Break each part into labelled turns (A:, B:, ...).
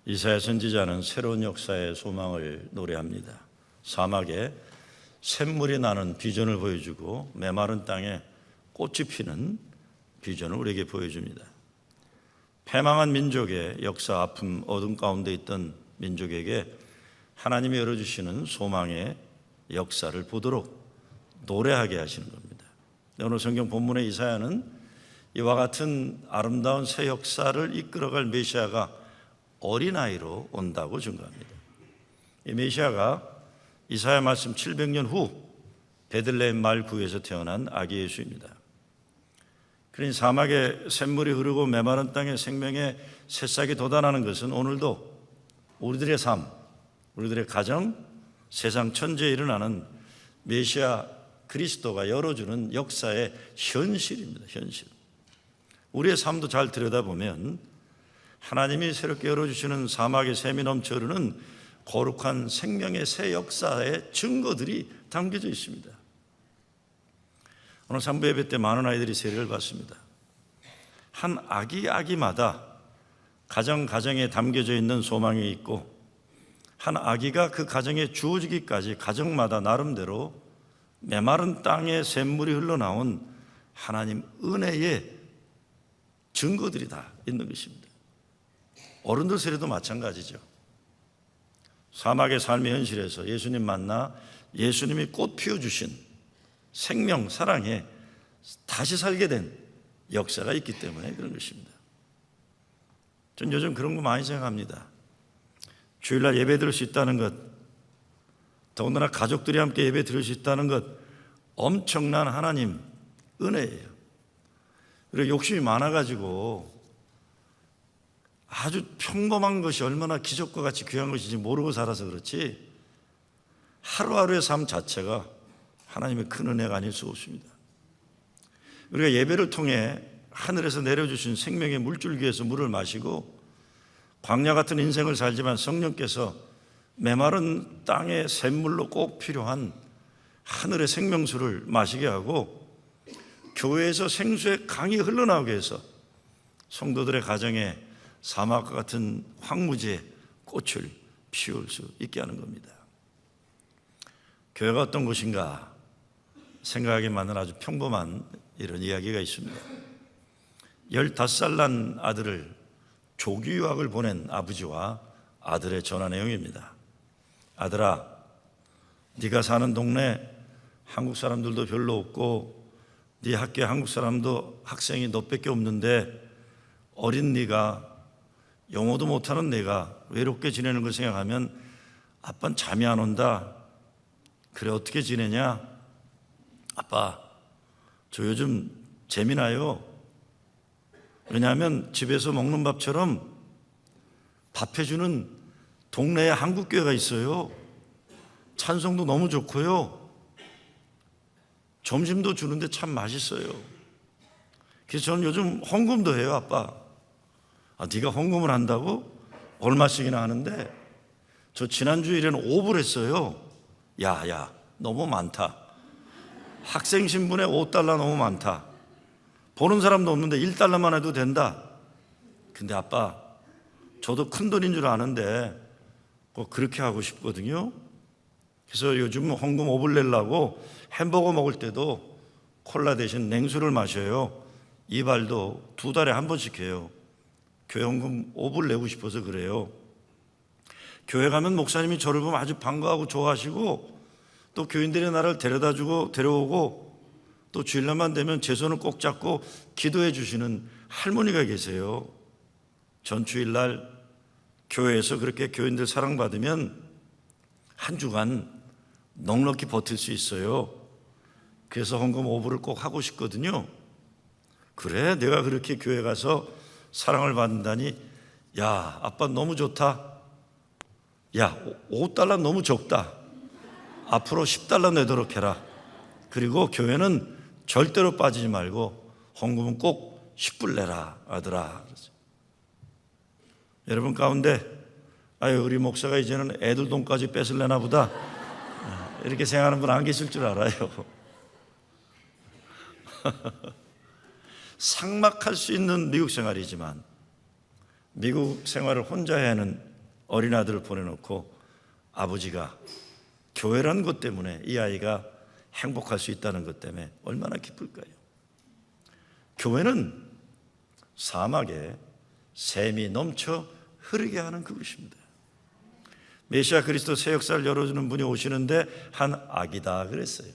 A: 이사야 선지자는 새로운 역사의 소망을 노래합니다. 사막에 샘물이 나는 비전을 보여주고 메마른 땅에 꽃이 피는 비전을 우리에게 보여줍니다. 패망한 민족의 역사, 아픔, 어둠 가운데 있던 민족에게 하나님이 열어주시는 소망의 역사를 보도록 노래하게 하시는 겁니다. 오늘 성경 본문의 이사야는 이와 같은 아름다운 새 역사를 이끌어갈 메시아가 어린아이로 온다고 증거합니다. 이 메시아가 이사야 말씀 700년 후 베들레헴 마을 구에서 태어난 아기 예수입니다. 그러니 사막에 샘물이 흐르고 메마른 땅에 생명의 새싹이 돋아나는 것은 오늘도 우리들의 삶, 우리들의 가정, 세상 천지에 일어나는 메시아 그리스도가 열어주는 역사의 현실입니다. 현실. 우리의 삶도 잘 들여다보면 하나님이 새롭게 열어주시는 사막의 샘이 넘쳐 흐르는 거룩한 생명의 새 역사의 증거들이 담겨져 있습니다. 오늘 3부 예배 때 많은 아이들이 세례를 받습니다. 한 아기마다 가정에 담겨져 있는 소망이 있고 한 아기가 그 가정에 주어지기까지 가정마다 나름대로 메마른 땅에 샘물이 흘러나온 하나님 은혜의 증거들이 다 있는 것입니다. 어른들 세례도 마찬가지죠. 사막의 삶의 현실에서 예수님 만나 예수님이 꽃 피워주신 생명, 사랑에 다시 살게 된 역사가 있기 때문에 그런 것입니다. 전 요즘 그런 거 많이 생각합니다. 주일날 예배 드릴 수 있다는 것, 더군다나 가족들이 함께 예배 드릴 수 있다는 것, 엄청난 하나님 은혜예요. 그리고 욕심이 많아가지고 아주 평범한 것이 얼마나 기적과 같이 귀한 것인지 모르고 살아서 그렇지 하루하루의 삶 자체가 하나님의 큰 은혜가 아닐 수 없습니다. 우리가 예배를 통해 하늘에서 내려주신 생명의 물줄기에서 물을 마시고 광야 같은 인생을 살지만 성령께서 메마른 땅의 샘물로 꼭 필요한 하늘의 생명수를 마시게 하고 교회에서 생수의 강이 흘러나오게 해서 성도들의 가정에 사막과 같은 황무지에 꽃을 피울 수 있게 하는 겁니다. 교회가 어떤 곳인가 생각하게 만든 아주 평범한 이런 이야기가 있습니다. 15살 난 아들을 조기 유학을 보낸 아버지와 아들의 전화 내용입니다. 아들아, 네가 사는 동네 한국 사람들도 별로 없고 네 학교에 한국 사람도 학생이 너밖에 없는데 어린 네가 영어도 못하는 내가 외롭게 지내는 걸 생각하면 아빠는 잠이 안 온다. 그래 어떻게 지내냐? 아빠, 저 요즘 재미나요. 왜냐하면 집에서 먹는 밥처럼 밥 해주는 동네에 한국교회가 있어요. 찬송도 너무 좋고요. 점심도 주는데 참 맛있어요. 그래서 저는 요즘 헌금도 해요. 아빠, 네가 헌금을 한다고? 얼마씩이나 하는데 저 지난주일에는 5불 했어요. 야, 너무 많다. 학생 신분에 5달러 너무 많다. 보는 사람도 없는데 1달러만 해도 된다. 근데 아빠, 저도 큰 돈인 줄 아는데 꼭 그렇게 하고 싶거든요. 그래서 요즘 헌금 5불 내려고 햄버거 먹을 때도 콜라 대신 냉수를 마셔요. 이발도 2달에 한 번씩 해요. 교회 헌금 5불 내고 싶어서 그래요. 교회 가면 목사님이 저를 보면 아주 반가워하고 좋아하시고 또 교인들이 나를 데려다주고 데려오고 또 주일날만 되면 제 손을 꼭 잡고 기도해 주시는 할머니가 계세요. 전 주일날 교회에서 그렇게 교인들 사랑받으면 한 주간 넉넉히 버틸 수 있어요. 그래서 헌금 5불을 꼭 하고 싶거든요. 그래, 내가 그렇게 교회 가서 사랑을 받는다니, 야, 아빠 너무 좋다. 야, 5달러 너무 적다. 앞으로 10달러 내도록 해라. 그리고 교회는 절대로 빠지지 말고 헌금은 꼭 10불 내라, 아들아. 여러분 가운데 우리 목사가 이제는 애들 돈까지 뺏을래나 보다 이렇게 생각하는 분 안 계실 줄 알아요. 삭막할 수 있는 미국 생활이지만 미국 생활을 혼자 해야 하는 어린 아들을 보내놓고 아버지가 교회라는 것 때문에 이 아이가 행복할 수 있다는 것 때문에 얼마나 기쁠까요? 교회는 사막에 샘이 넘쳐 흐르게 하는 그것입니다. 메시아 그리스도 새 역사를 열어주는 분이 오시는데 한 아기다 그랬어요.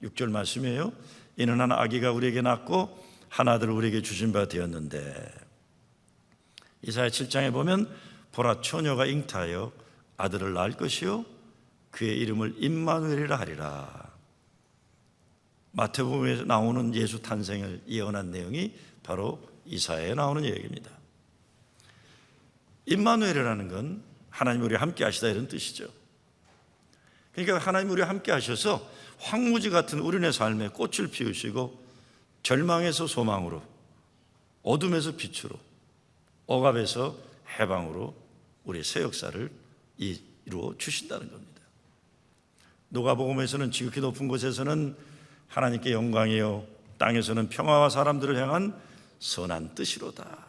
A: 6절 말씀이에요. 이는 한 아기가 우리에게 낳고 한 아들을 우리에게 주신 바 되었는데, 이사야 7장에 보면 보라 처녀가 잉타하여 아들을 낳을 것이요 그의 이름을 임마누엘이라 하리라. 마태복음에 나오는 예수 탄생을 예언한 내용이 바로 이사야에 나오는 얘기입니다. 임마누엘이라는 건 하나님 우리와 함께 하시다 이런 뜻이죠. 그러니까 하나님 우리와 함께 하셔서 황무지 같은 우리네 삶에 꽃을 피우시고 절망에서 소망으로, 어둠에서 빛으로, 억압에서 해방으로 우리의 새 역사를 이루어 주신다는 겁니다. 누가복음에서는 지극히 높은 곳에서는 하나님께 영광이요 땅에서는 평화와 사람들을 향한 선한 뜻이로다.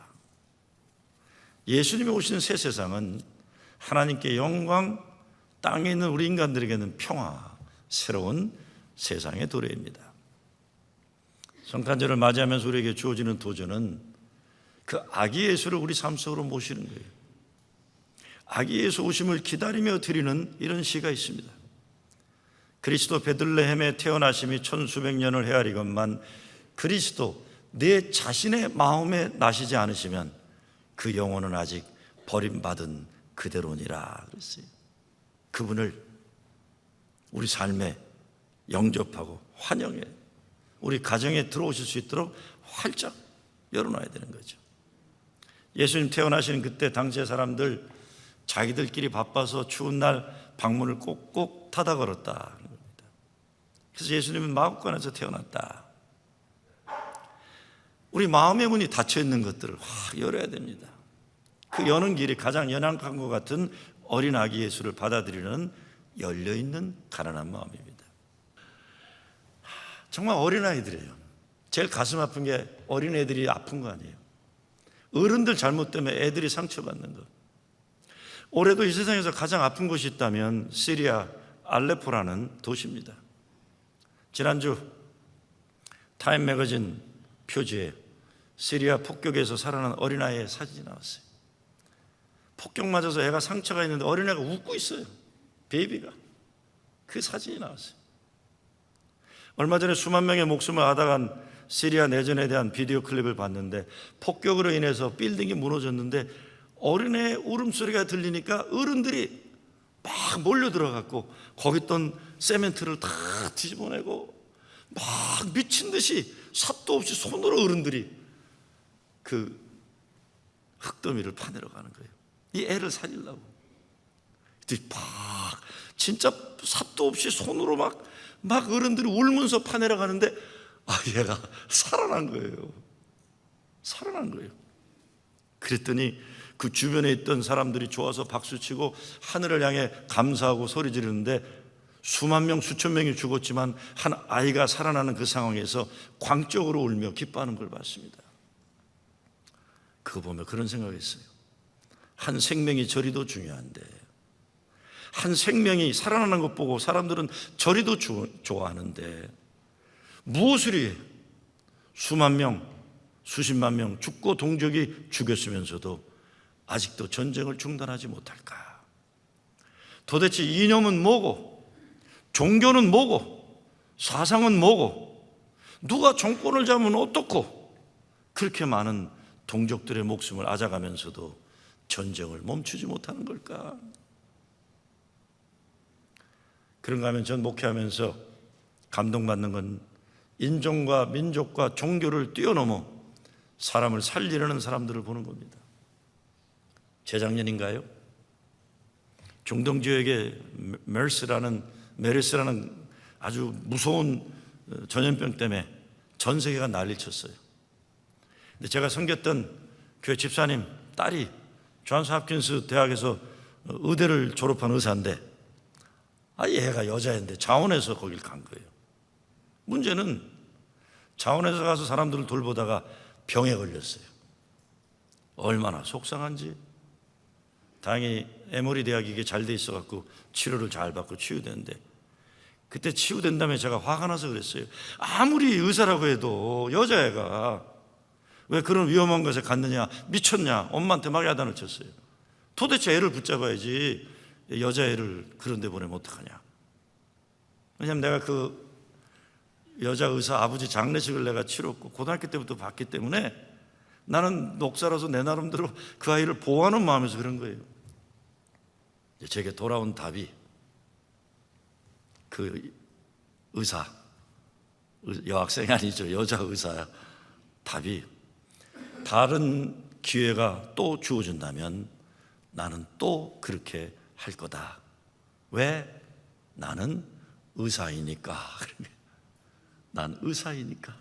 A: 예수님이 오신 새 세상은 하나님께 영광, 땅에 있는 우리 인간들에게는 평화, 새로운 세상의 도래입니다. 성탄절을 맞이하면서 우리에게 주어지는 도전은 그 아기 예수를 우리 삶 속으로 모시는 거예요. 아기 예수 오심을 기다리며 드리는 이런 시가 있습니다. 그리스도 베들레헴에 태어나심이 천수백 년을 헤아리건만 그리스도 내 자신의 마음에 나시지 않으시면 그 영혼은 아직 버림받은 그대로니라 그랬어요. 그분을 우리 삶에 영접하고 환영해 우리 가정에 들어오실 수 있도록 활짝 열어놔야 되는 거죠. 예수님 태어나시는 그때 당시의 사람들 자기들끼리 바빠서 추운 날 방문을 꼭꼭 닫아 걸었다. 그래서 예수님은 마구간에서 태어났다. 우리 마음의 문이 닫혀 있는 것들을 확 열어야 됩니다. 그 여는 길이 가장 연약한 것 같은 어린 아기 예수를 받아들이는 열려있는 가난한 마음입니다. 정말 어린아이들이에요. 제일 가슴 아픈 게 어린애들이 아픈 거 아니에요. 어른들 잘못 때문에 애들이 상처받는 것. 올해도 이 세상에서 가장 아픈 곳이 있다면 시리아 알레포라는 도시입니다. 지난주 타임 매거진 표지에 시리아 폭격에서 살아난 어린아이의 사진이 나왔어요. 폭격 맞아서 애가 상처가 있는데 어린애가 웃고 있어요. 베이비가. 그 사진이 나왔어요. 얼마 전에 수만 명의 목숨을 앗아간 시리아 내전에 대한 비디오 클립을 봤는데 폭격으로 인해서 빌딩이 무너졌는데 어린애의 울음소리가 들리니까 어른들이 막 몰려들어갔고 거기 있던 세멘트를 다 뒤집어내고 막 미친 듯이 삿도 없이 손으로 어른들이 그 흙더미를 파내러 가는 거예요. 이 애를 살리려고. 막 진짜 삿도 없이 손으로 막 어른들이 울면서 파내러 가는데 얘가 살아난 거예요. 살아난 거예요. 그랬더니 그 주변에 있던 사람들이 좋아서 박수치고 하늘을 향해 감사하고 소리 지르는데 수만 명 수천 명이 죽었지만 한 아이가 살아나는 그 상황에서 광적으로 울며 기뻐하는 걸 봤습니다. 그거 보면 그런 생각했어요. 한 생명이 저리도 중요한데 한 생명이 살아나는 것 보고 사람들은 저리도 좋아하는데 무엇을 위해 수만 명 수십만 명 죽고 동족이 죽였으면서도 아직도 전쟁을 중단하지 못할까? 도대체 이념은 뭐고 종교는 뭐고 사상은 뭐고 누가 정권을 잡으면 어떻고 그렇게 많은 동족들의 목숨을 앗아가면서도 전쟁을 멈추지 못하는 걸까? 그런가 하면 전 목회하면서 감동받는 건 인종과 민족과 종교를 뛰어넘어 사람을 살리려는 사람들을 보는 겁니다. 재작년인가요? 중동 지역에 메르스라는 아주 무서운 전염병 때문에 전 세계가 난리를 쳤어요. 근데 제가 섬겼던 교회 집사님 딸이 존스 홉킨스 대학에서 의대를 졸업한 의사인데 얘가 여자인데 자원해서 거길 간 거예요. 문제는 자원해서 가서 사람들을 돌보다가 병에 걸렸어요. 얼마나 속상한지. 다행히 에모리 대학이 이게 잘 돼 있어갖고 치료를 잘 받고 치유되는데, 그때 치유된 다음에 제가 화가 나서 그랬어요. 아무리 의사라고 해도 여자애가 왜 그런 위험한 것에 갔느냐, 미쳤냐, 엄마한테 막 야단을 쳤어요. 도대체 애를 붙잡아야지 여자애를 그런 데 보내면 어떡하냐. 왜냐하면 내가 그 여자 의사 아버지 장례식을 내가 치렀고 고등학교 때부터 봤기 때문에 나는 목사라서 내 나름대로 그 아이를 보호하는 마음에서 그런 거예요. 제게 돌아온 답이, 그 의사, 여학생이 아니죠, 여자 의사 답이, 다른 기회가 또 주어진다면 나는 또 그렇게 할 거다. 왜? 나는 의사이니까. 난 의사이니까.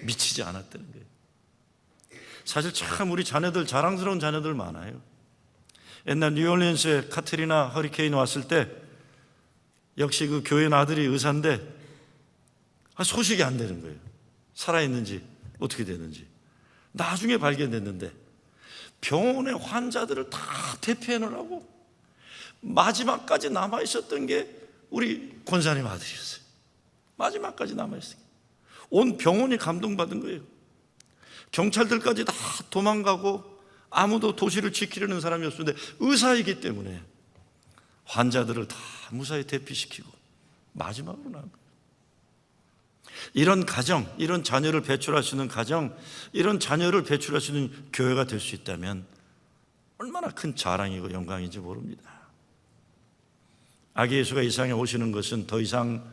A: 미치지 않았다는 거예요. 사실 참 우리 자녀들, 자랑스러운 자녀들 많아요. 옛날 뉴올리언스에 카트리나 허리케인 왔을 때 역시 그 교회 아들이 의사인데 소식이 안 되는 거예요. 살아있는지 어떻게 되는지. 나중에 발견됐는데 병원의 환자들을 다 대피해내라고 마지막까지 남아있었던 게 우리 권사님 아들이었어요. 마지막까지 남아있어요. 온 병원이 감동받은 거예요. 경찰들까지 다 도망가고 아무도 도시를 지키려는 사람이 없었는데 의사이기 때문에 환자들을 다 무사히 대피시키고 마지막으로 나온 거예요. 이런 가정, 이런 자녀를 배출할 수 있는 가정, 이런 자녀를 배출할 수 있는 교회가 될 수 있다면 얼마나 큰 자랑이고 영광인지 모릅니다. 아기 예수가 이 세상에 오시는 것은 더 이상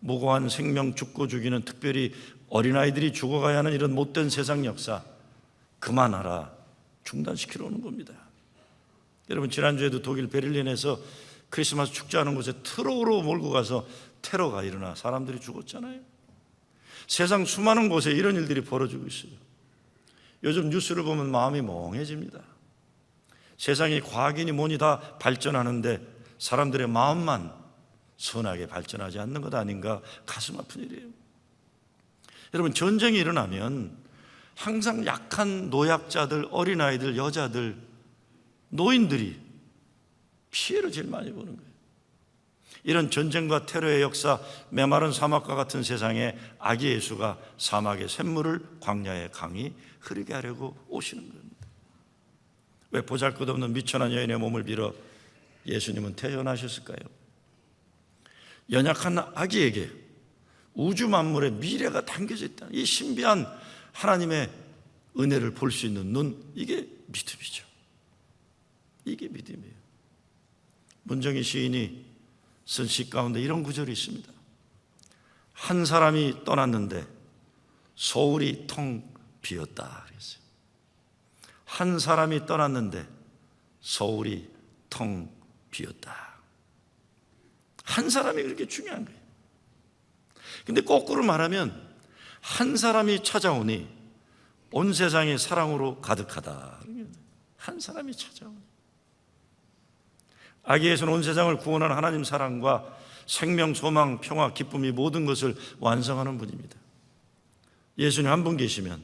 A: 무고한 생명 죽고 죽이는, 특별히 어린아이들이 죽어가야 하는 이런 못된 세상 역사 그만하라, 중단시키러 오는 겁니다. 여러분, 지난주에도 독일 베를린에서 크리스마스 축제하는 곳에 트럭으로 몰고 가서 테러가 일어나 사람들이 죽었잖아요. 세상 수많은 곳에 이런 일들이 벌어지고 있어요. 요즘 뉴스를 보면 마음이 멍해집니다. 세상이 과학이니 뭐니 다 발전하는데 사람들의 마음만 선하게 발전하지 않는 것 아닌가, 가슴 아픈 일이에요. 여러분, 전쟁이 일어나면 항상 약한 노약자들, 어린아이들, 여자들, 노인들이 피해를 제일 많이 보는 거예요. 이런 전쟁과 테러의 역사, 메마른 사막과 같은 세상에 아기 예수가 사막의 샘물을 광야의 강이 흐르게 하려고 오시는 겁니다. 왜 보잘것없는 미천한 여인의 몸을 빌어 예수님은 태어나셨을까요? 연약한 아기에게 우주 만물의 미래가 담겨져 있다. 이 신비한 하나님의 은혜를 볼 수 있는 눈, 이게 믿음이죠. 이게 믿음이에요. 문정희 시인이 쓴 시 가운데 이런 구절이 있습니다. 한 사람이 떠났는데 소울이 텅 비었다 그랬어요. 한 사람이 떠났는데 소울이 텅 비었다. 한 사람이 그렇게 중요한 거예요. 근데 거꾸로 말하면 한 사람이 찾아오니 온 세상이 사랑으로 가득하다. 한 사람이 찾아오니. 아기 예수는 온 세상을 구원하는 하나님 사랑과 생명, 소망, 평화, 기쁨이 모든 것을 완성하는 분입니다. 예수님 한 분 계시면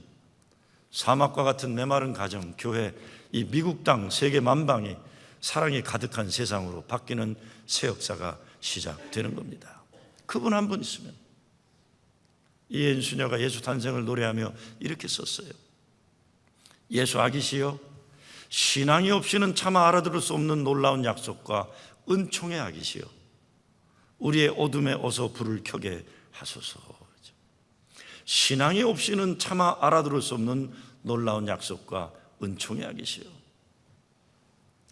A: 사막과 같은 메마른 가정, 교회, 이 미국 땅, 세계 만방이 사랑이 가득한 세상으로 바뀌는 새 역사가 시작되는 겁니다. 그분 한 분 있으면. 이혜인 수녀가 예수 탄생을 노래하며 이렇게 썼어요. 예수 아기시여, 신앙이 없이는 차마 알아들을 수 없는 놀라운 약속과 은총의 아기시여, 우리의 어둠에 어서 불을 켜게 하소서. 신앙이 없이는 차마 알아들을 수 없는 놀라운 약속과 은총의 아기시여,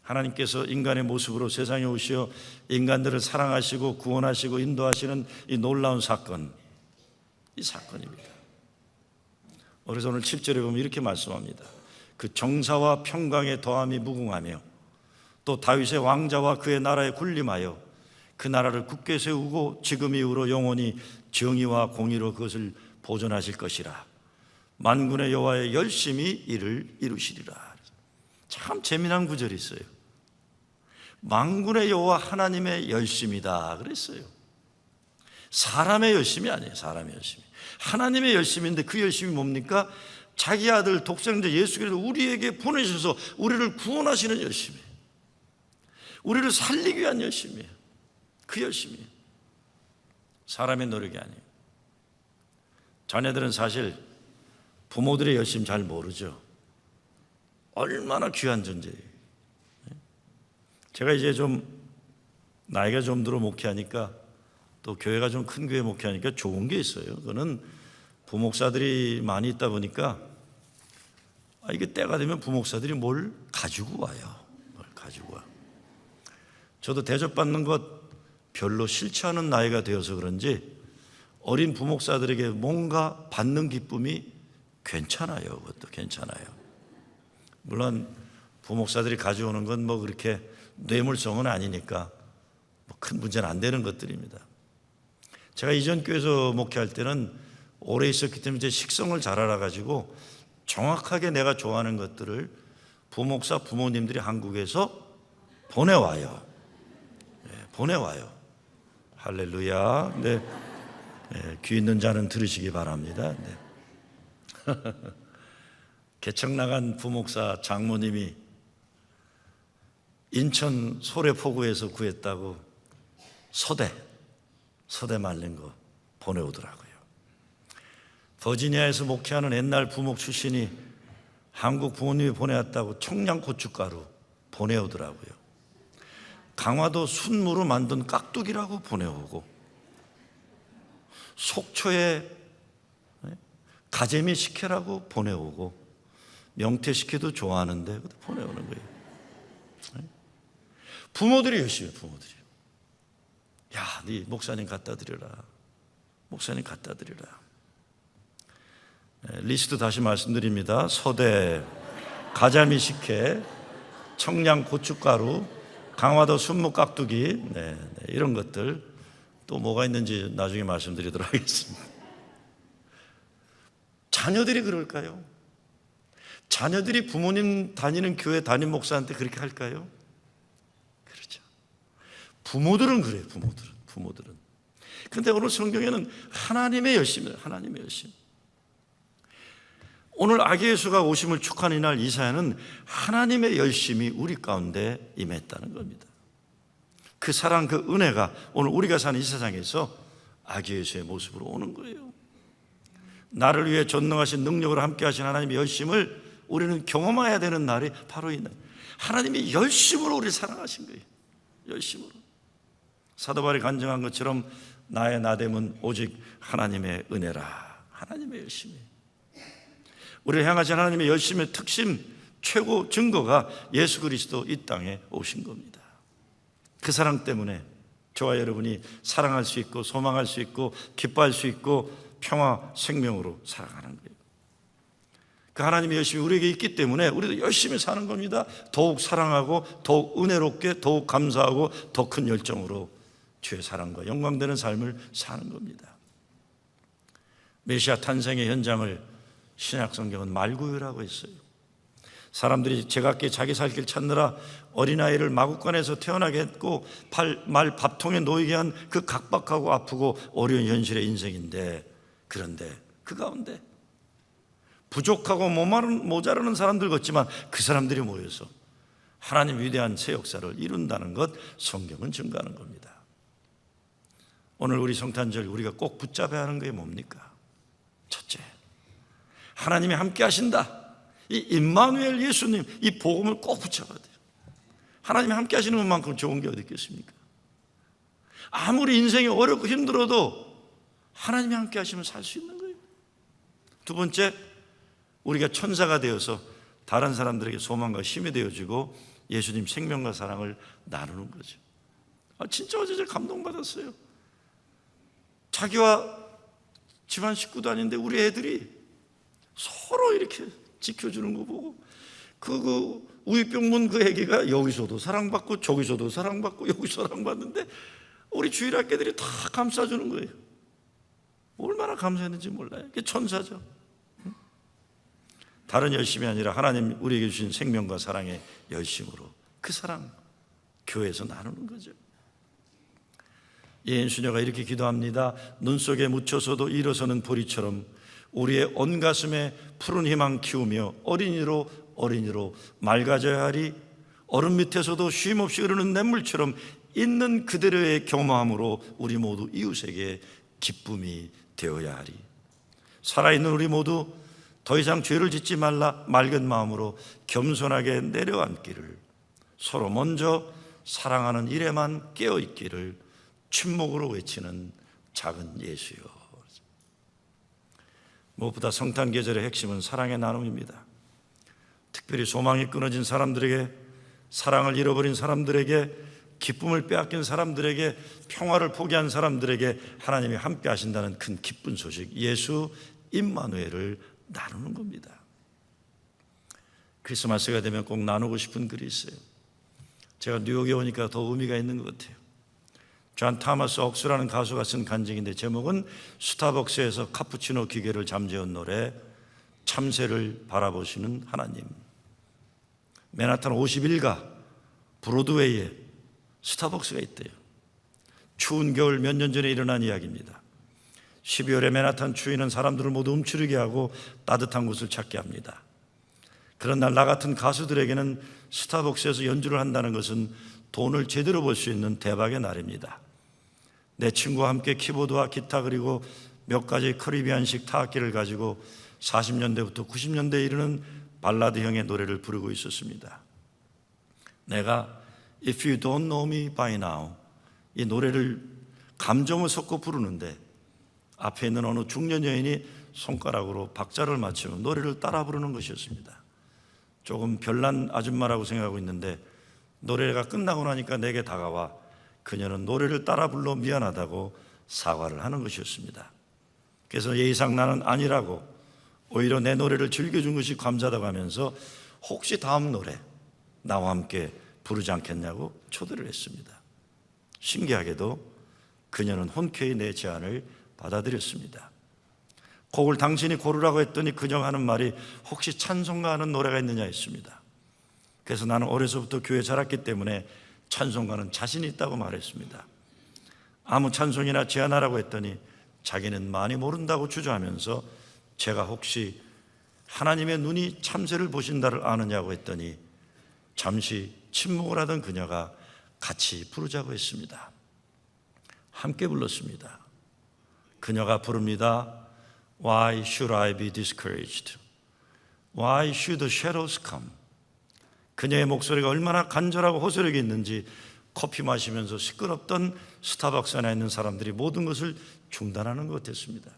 A: 하나님께서 인간의 모습으로 세상에 오시어 인간들을 사랑하시고 구원하시고 인도하시는 이 놀라운 사건, 이 사건입니다. 그래서 오늘 7절에 보면 이렇게 말씀합니다. 그 정사와 평강의 더함이 무궁하며 또 다윗의 왕자와 그의 나라에 군림하여 그 나라를 굳게 세우고 지금 이후로 영원히 정의와 공의로 그것을 보존하실 것이라. 만군의 여호와의 열심히 이를 이루시리라. 참 재미난 구절이 있어요. 만군의 여호와 하나님의 열심이다 그랬어요. 사람의 열심이 아니에요. 사람의 열심이. 하나님의 열심인데 그 열심이 뭡니까? 자기 아들 독생자 예수 그리스도 우리에게 보내셔서 우리를 구원하시는 열심이에요. 우리를 살리기 위한 열심이에요. 그 열심이에요. 사람의 노력이 아니에요. 자녀들은 사실 부모들의 열심 잘 모르죠. 얼마나 귀한 존재예요. 제가 이제 좀 나이가 좀 들어 목회하니까, 또 교회가 좀 큰 교회 목회하니까 좋은 게 있어요. 그거는 부목사들이 많이 있다 보니까 이게 때가 되면 부목사들이 뭘 가지고 와요. 뭘 가지고 와. 저도 대접받는 것 별로 싫지 않은 나이가 되어서 그런지 어린 부목사들에게 뭔가 받는 기쁨이 괜찮아요. 그것도 괜찮아요. 물론 부목사들이 가져오는 건 뭐 그렇게 뇌물성은 아니니까 뭐 큰 문제는 안 되는 것들입니다. 제가 이전 교회에서 목회할 때는 오래 있었기 때문에 제 식성을 잘 알아가지고 정확하게 내가 좋아하는 것들을 부목사 부모님들이 한국에서 보내와요. 네, 보내와요. 할렐루야. 네. 네, 귀 있는 자는 들으시기 바랍니다. 네. 개척 나간 부목사 장모님이 인천 소래포구에서 구했다고 서대 말린 거 보내오더라고요. 버지니아에서 목회하는 옛날 부목 출신이 한국 부모님이 보내왔다고 청양고춧가루 보내오더라고요. 강화도 순무로 만든 깍두기라고 보내오고, 속초에 가재미 식혜라고 보내오고, 명태 식혜도 좋아하는데 보내오는 거예요. 부모들이 열심히 해요. 부모들이. 야, 네 목사님 갖다 드려라. 목사님 갖다 드리라. 리스트 다시 말씀드립니다. 서대, 가자미 식혜, 청양 고춧가루, 강화도 순무 깍두기, 이런 것들. 또 뭐가 있는지 나중에 말씀드리도록 하겠습니다. 자녀들이 그럴까요? 자녀들이 부모님 다니는 교회 담임 목사한테 그렇게 할까요? 그렇죠. 부모들은 그래요. 부모들은. 그런데 오늘 성경에는 하나님의 열심이에요. 하나님의 열심. 오늘 아기 예수가 오심을 축하하는 이날 이사야는 하나님의 열심이 우리 가운데 임했다는 겁니다. 그 사랑, 그 은혜가 오늘 우리가 사는 이 세상에서 아기 예수의 모습으로 오는 거예요. 나를 위해 전능하신 능력으로 함께 하신 하나님의 열심을 우리는 경험해야 되는 날이 바로 이 날. 하나님이 열심으로 우리를 사랑하신 거예요. 열심으로. 사도 바울이 간증한 것처럼 나의 나됨은 오직 하나님의 은혜라. 하나님의 열심이. 우리를 향하신 하나님의 열심의 특심, 최고 증거가 예수 그리스도 이 땅에 오신 겁니다. 그 사랑 때문에 저와 여러분이 사랑할 수 있고 소망할 수 있고 기뻐할 수 있고 평화 생명으로 살아가는 거예요. 그 하나님의 열심이 우리에게 있기 때문에 우리도 열심히 사는 겁니다. 더욱 사랑하고 더욱 은혜롭게 더욱 감사하고 더 큰 열정으로 주의 사랑과 영광되는 삶을 사는 겁니다. 메시아 탄생의 현장을 신약성경은 말구유라고 했어요. 사람들이 제각기 자기 살 길 찾느라 어린아이를 마구간에서 태어나게 했고 말 밥통에 놓이게 한 그 각박하고 아프고 어려운 현실의 인생인데, 그런데 그 가운데 부족하고 모자라는 사람들 같지만 그 사람들이 모여서 하나님 위대한 새 역사를 이룬다는 것 성경은 증거하는 겁니다. 오늘 우리 성탄절 우리가 꼭 붙잡아야 하는 게 뭡니까? 첫째, 하나님이 함께 하신다. 이 임마누엘 예수님, 이 복음을 꼭 붙잡아야 돼요. 하나님이 함께 하시는 것만큼 좋은 게 어디 있겠습니까? 아무리 인생이 어렵고 힘들어도 하나님이 함께 하시면 살 수 있는 거예요. 두 번째, 우리가 천사가 되어서 다른 사람들에게 소망과 힘이 되어주고 예수님 생명과 사랑을 나누는 거죠. 진짜 어제 저 감동받았어요. 자기와 집안 식구도 아닌데 우리 애들이 서로 이렇게 지켜주는 거 보고 그 우유병문 그 애기가 여기서도 사랑받고 저기서도 사랑받고 여기서 사랑받는데 우리 주일학교들이 다 감싸주는 거예요. 얼마나 감사했는지 몰라요. 그게 천사죠. 다른 열심이 아니라 하나님 우리에게 주신 생명과 사랑의 열심으로 그 사랑 교회에서 나누는 거죠. 예인 수녀가 이렇게 기도합니다. 눈 속에 묻혀서도 일어서는 보리처럼 우리의 온 가슴에 푸른 희망 키우며 어린이로 맑아져야 하리. 얼음 밑에서도 쉼없이 흐르는 냇물처럼 있는 그대로의 경험함으로 우리 모두 이웃에게 기쁨이 되어야 하리. 살아있는 우리 모두 더 이상 죄를 짓지 말라 맑은 마음으로 겸손하게 내려앉기를, 서로 먼저 사랑하는 일에만 깨어있기를 침묵으로 외치는 작은 예수여. 무엇보다 성탄 계절의 핵심은 사랑의 나눔입니다. 특별히 소망이 끊어진 사람들에게, 사랑을 잃어버린 사람들에게, 기쁨을 빼앗긴 사람들에게, 평화를 포기한 사람들에게 하나님이 함께 하신다는 큰 기쁜 소식, 예수 임마누엘을 나누는 겁니다. 크리스마스가 되면 꼭 나누고 싶은 글이 있어요. 제가 뉴욕에 오니까 더 의미가 있는 것 같아요. 존 타머스 억스라는 가수가 쓴 간증인데 제목은 스타벅스에서 카푸치노 기계를 잠재운 노래, 참새를 바라보시는 하나님. 맨하탄 51가 브로드웨이에 스타벅스가 있대요. 추운 겨울 몇 년 전에 일어난 이야기입니다. 12월에 맨하탄 추위는 사람들을 모두 움츠리게 하고 따뜻한 곳을 찾게 합니다. 그런 날 나 같은 가수들에게는 스타벅스에서 연주를 한다는 것은 돈을 제대로 벌 수 있는 대박의 날입니다. 내 친구와 함께 키보드와 기타 그리고 몇 가지 커리비안식 타악기를 가지고 40년대부터 90년대에 이르는 발라드형의 노래를 부르고 있었습니다. 내가 If You Don't Know Me By Now 이 노래를 감정을 섞어 부르는데 앞에 있는 어느 중년 여인이 손가락으로 박자를 맞추며 노래를 따라 부르는 것이었습니다. 조금 별난 아줌마라고 생각하고 있는데 노래가 끝나고 나니까 내게 다가와 그녀는 노래를 따라 불러 미안하다고 사과를 하는 것이었습니다. 그래서 예의상 나는 아니라고, 오히려 내 노래를 즐겨준 것이 감사하다고 하면서 혹시 다음 노래 나와 함께 부르지 않겠냐고 초대를 했습니다. 신기하게도 그녀는 흔쾌히 내 제안을 받아들였습니다. 곡을 당신이 고르라고 했더니 그녀가 하는 말이 혹시 찬송가 하는 노래가 있느냐 했습니다. 그래서 나는 어려서부터 교회 자랐기 때문에 찬송가는 자신이 있다고 말했습니다. 아무 찬송이나 제안하라고 했더니 자기는 많이 모른다고 주저하면서 제가 혹시 하나님의 눈이 참새를 보신다를 아느냐고 했더니 잠시 침묵을 하던 그녀가 같이 부르자고 했습니다. 함께 불렀습니다. 그녀가 부릅니다. Why should I be discouraged? Why should the shadows come? 그녀의 목소리가 얼마나 간절하고 호소력이 있는지 커피 마시면서 시끄럽던 스타벅스 안에 있는 사람들이 모든 것을 중단하는 것 같았습니다.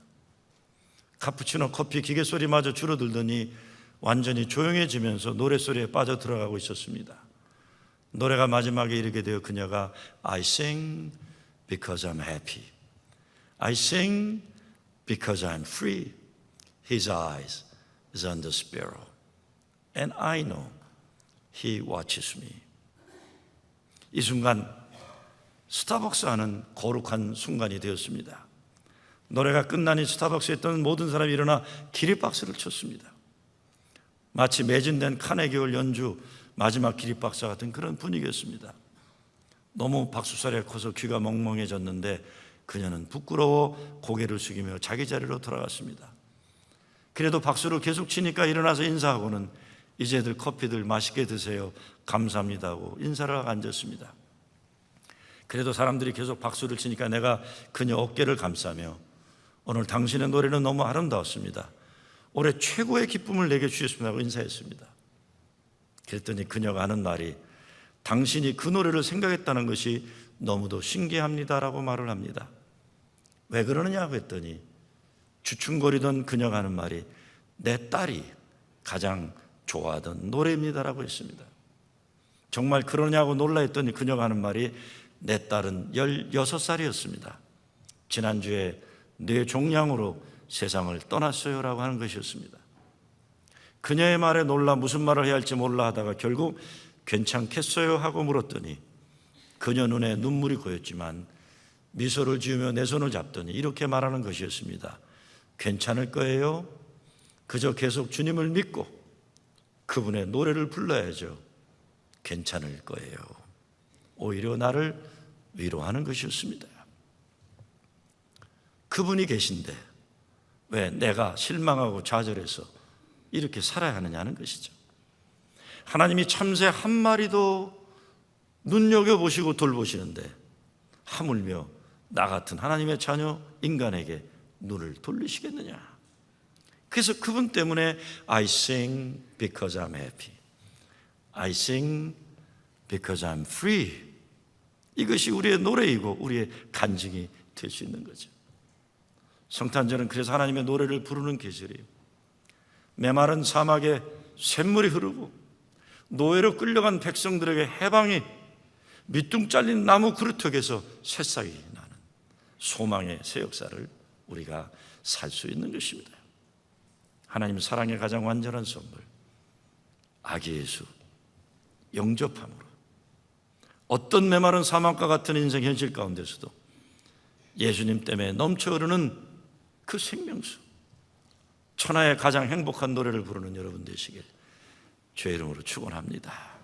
A: 카푸치노 커피 기계 소리마저 줄어들더니 완전히 조용해지면서 노래소리에 빠져 들어가고 있었습니다. 노래가 마지막에 이르게 되어 그녀가 I sing because I'm happy. I sing because I'm free. His eyes is on the sparrow. And I know He watches me. 이 순간 스타벅스 안은 거룩한 순간이 되었습니다. 노래가 끝나니 스타벅스에 있던 모든 사람이 일어나 기립박수를 쳤습니다. 마치 매진된 카네기홀 연주 마지막 기립박수 같은 그런 분위기였습니다. 너무 박수소리가 커서 귀가 멍멍해졌는데 그녀는 부끄러워 고개를 숙이며 자기 자리로 돌아갔습니다. 그래도 박수를 계속 치니까 일어나서 인사하고는 이제들 커피들 맛있게 드세요. 감사합니다 하고 인사를 하고 앉았습니다. 그래도 사람들이 계속 박수를 치니까 내가 그녀 어깨를 감싸며 오늘 당신의 노래는 너무 아름다웠습니다. 올해 최고의 기쁨을 내게 주셨습니다 하고 인사했습니다. 그랬더니 그녀가 하는 말이 당신이 그 노래를 생각했다는 것이 너무도 신기합니다라고 말을 합니다. 왜 그러느냐고 했더니 주춤거리던 그녀가 하는 말이 내 딸이 가장 좋아하던 노래입니다라고 했습니다. 정말 그러냐고 놀라했더니 그녀가 하는 말이 내 딸은 16살이었습니다. 지난주에 뇌 종양으로 세상을 떠났어요라고 하는 것이었습니다. 그녀의 말에 놀라 무슨 말을 해야 할지 몰라 하다가 결국 괜찮겠어요 하고 물었더니 그녀 눈에 눈물이 고였지만 미소를 지으며 내 손을 잡더니 이렇게 말하는 것이었습니다. 괜찮을 거예요. 그저 계속 주님을 믿고 그분의 노래를 불러야죠. 괜찮을 거예요. 오히려 나를 위로하는 것이었습니다. 그분이 계신데 왜 내가 실망하고 좌절해서 이렇게 살아야 하느냐는 것이죠. 하나님이 참새 한 마리도 눈여겨보시고 돌보시는데 하물며 나 같은 하나님의 자녀 인간에게 눈을 돌리시겠느냐. 그래서 그분 때문에 I sing because I'm happy. I sing because I'm free. 이것이 우리의 노래이고 우리의 간증이 될 수 있는 거죠. 성탄절은 그래서 하나님의 노래를 부르는 계절이에요. 메마른 사막에 샘물이 흐르고 노예로 끌려간 백성들에게 해방이, 밑둥 잘린 나무 그루터기에서 새싹이 나는 소망의 새 역사를 우리가 살 수 있는 것입니다. 하나님 사랑의 가장 완전한 선물, 아기 예수 영접함으로 어떤 메마른 사막과 같은 인생 현실 가운데서도 예수님 때문에 넘쳐 흐르는 그 생명수, 천하의 가장 행복한 노래를 부르는 여러분 되시길 주의 이름으로 축원합니다.